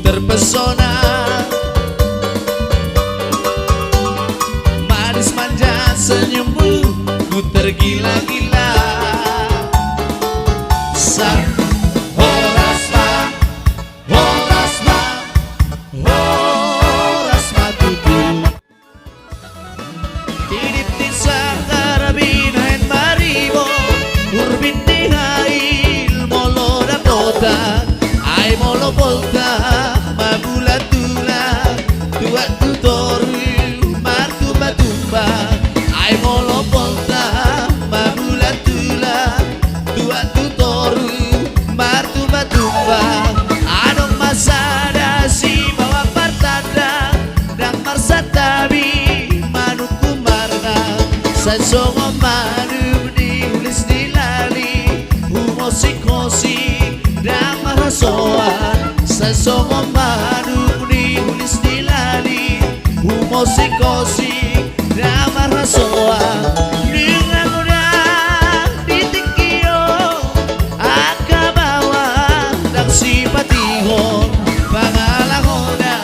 terpesona, manis manja senyummu, ku tergila-gila. Ai molo volta mabula tula tua tutoru martu batumba. Ai molo volta mabula tula tua tutoru martu batumba. Anong masada si bawa partada dan marsatabi manuku marga sa songo manu diulis dilali humosikosi dan marasoan sa songo manu diulis dilali humosikosi dan marasoan. Dengan mudah ditikio akabawa dan simpatiho pangalahona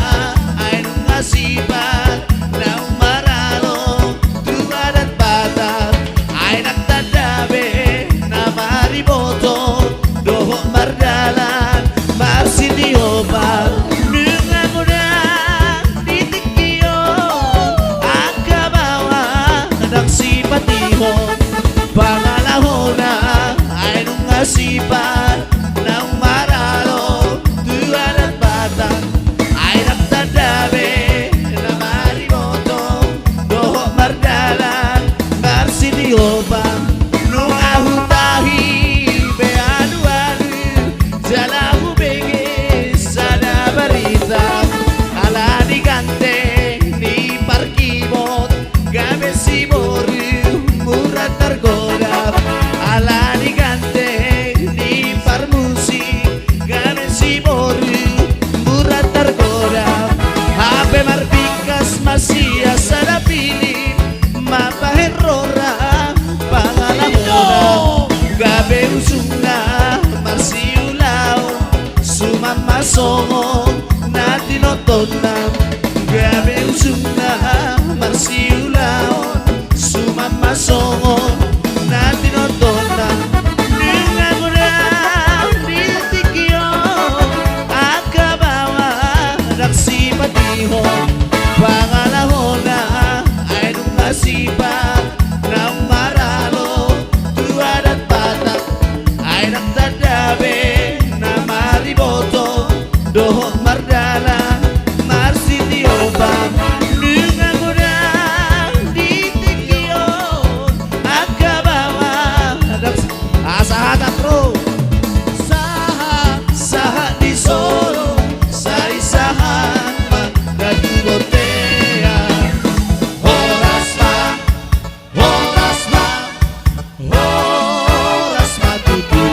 ay nungasipan ng maralo tuwadat bata ay nagtadabi na mariboto doho mardalan marsidiopan. Dengan mudah ditikio akabawa ng simpatiho pangalahona ay nungasipan ng maralo tuwadat bata ay nagtadabi na mariboto doho mardalan marsidiopan. Nung ahutahi beaduan jalahu bege sana barita ala digante ni parkibot gabe sibori murah tergoda ala digante ni parmusi gabe sibori murah tergoda. Habe marbikas masih asal pilih mapaherora pangalamona gabe usuna marsiulao sumama songo natinotonam gabe usuna marsiulao sumama songo natinotonam. Dengan mudah ditikio akabawa ng simpatiho pangalahona ay nungasipan ng maralo tuwadat bata ay nagtadabi na mariboto doho mardala marsitiopan. Dengan mudah ditikio akabawa ng asahan bro saha di solo sa isahan magdatugotea. Oras matutu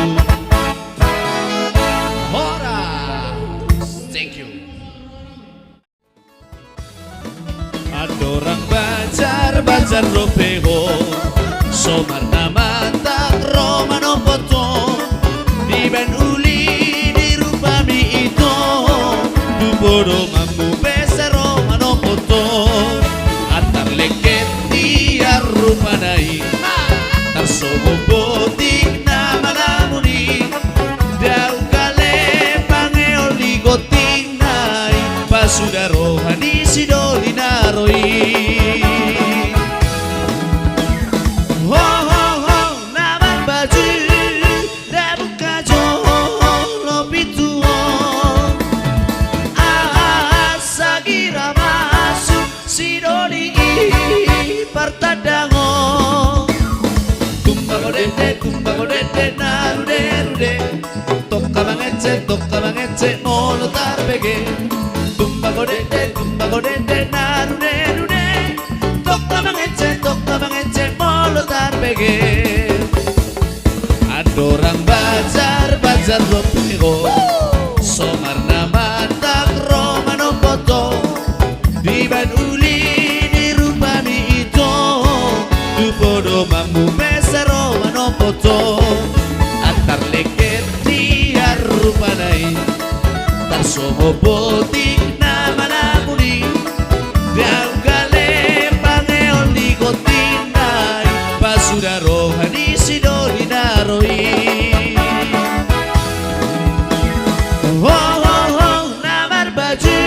oras. Thank you. Adorang bacar ropeho somar namata romano poto di ben uli di rupami ito dubodo mambu pesa romano poto atar leket dia rupanai tarsobo botik na malamuni daw kale pangeoli goting nai pasudaro hani sidoli naroi. Toka mangece molo tarbege tumba godete narune rune toka mangece molo tarbege. Adorang bacar ropego somar namatak romano poto di ban uli di rupami ito dupodo mambu mesa romano poto antar leket dia rupanai tarso opo tingna manamuni Biang kale pangeon nikotinai Basura rohani sidoli naroi Oh namar baju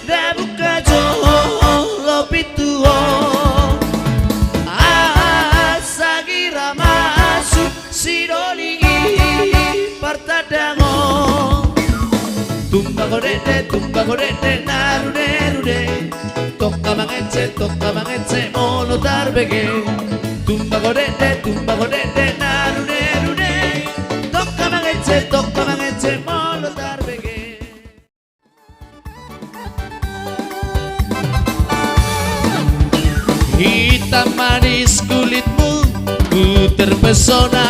Da buka jolo pituo Asagira masuk sidoli Partadango tumba kodete narude rude Tokka mangece mono tarbege tumba kodete narude rude Tokka mangece mono tarbege Hitam manis kulitmu ku terpesona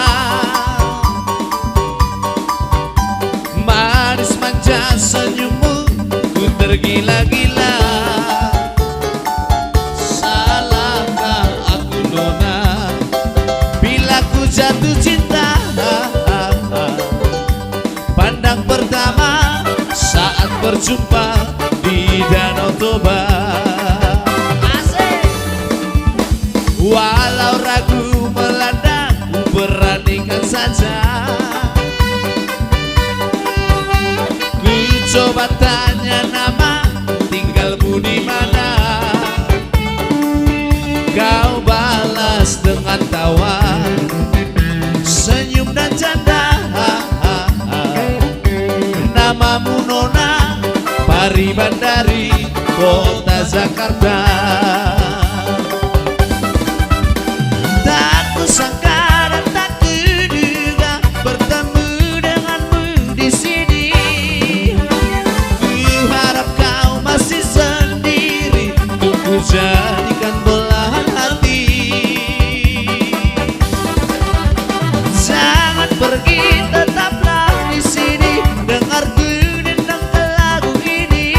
Manis manja senyummu ku tergila-gila Salahkah aku nona bila ku jatuh cinta Pandang pertama saat berjumpa di Danau Toba Walau ragu melanda ku beranikan saja Coba tanya nama, tinggalmu di mana? Kau balas dengan tawa, senyum dan canda. Namamu Nona, Pari Bandari, kota Jakarta. Tak kusangka dan tak kuduga bertemu denganmu di sini. Jadikan belahan hati Jangan pergi tetaplah di sini Dengarku dendang lagu ini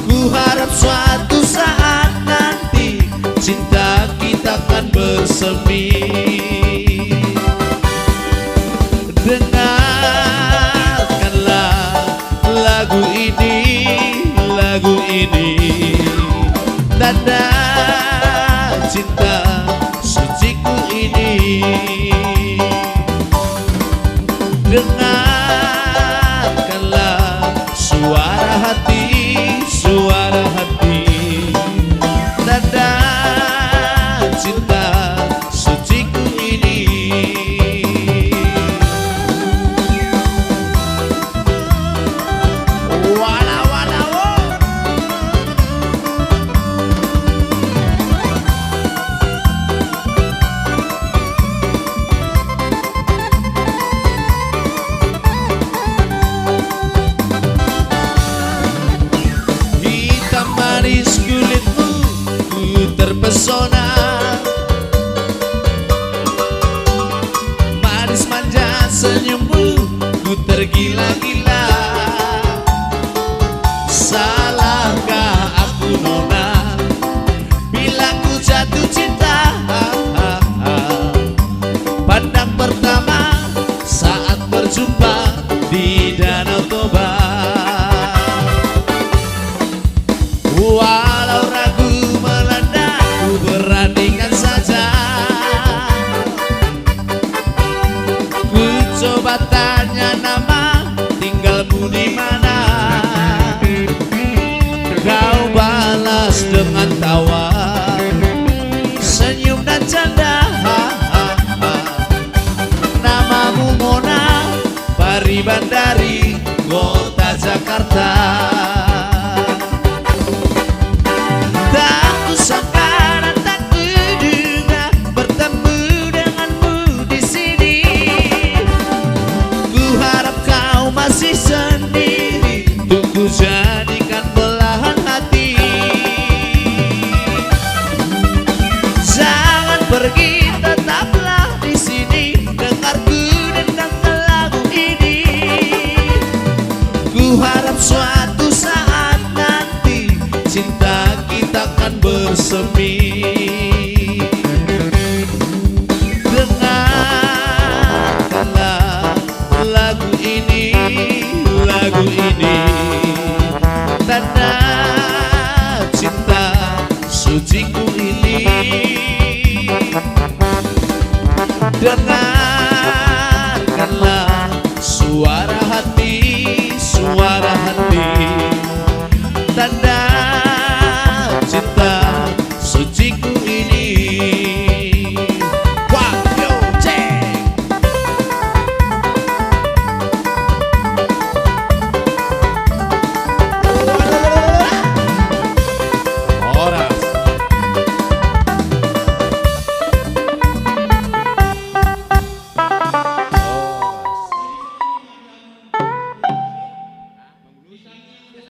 Ku harap suatu saat nanti cinta kita akan bersemi Dengarkanlah lagu ini Tanda cinta suciku ini Dengarkanlah suara hati Tanda cinta suciku ini Manis kulitmu ku terpesona Manis manja senyummu ku tergila-gila Salahkah aku Nona bila ku jatuh cinta Pandang pertama saat berjumpa di Danau Toba Walau ragu melanda, ku beranikan saja Ku coba tanya nama, tinggalmu di mana? Kau balas dengan tawa, senyum dan canda Namamu Mona, Pari Bandari, kota Jakarta Jadikan belahan hati Jangan pergi tetaplah di sini Dengarku dendang lagu ini Ku harap suatu saat nanti cinta kita akan bersemi Dengarkanlah lagu dengan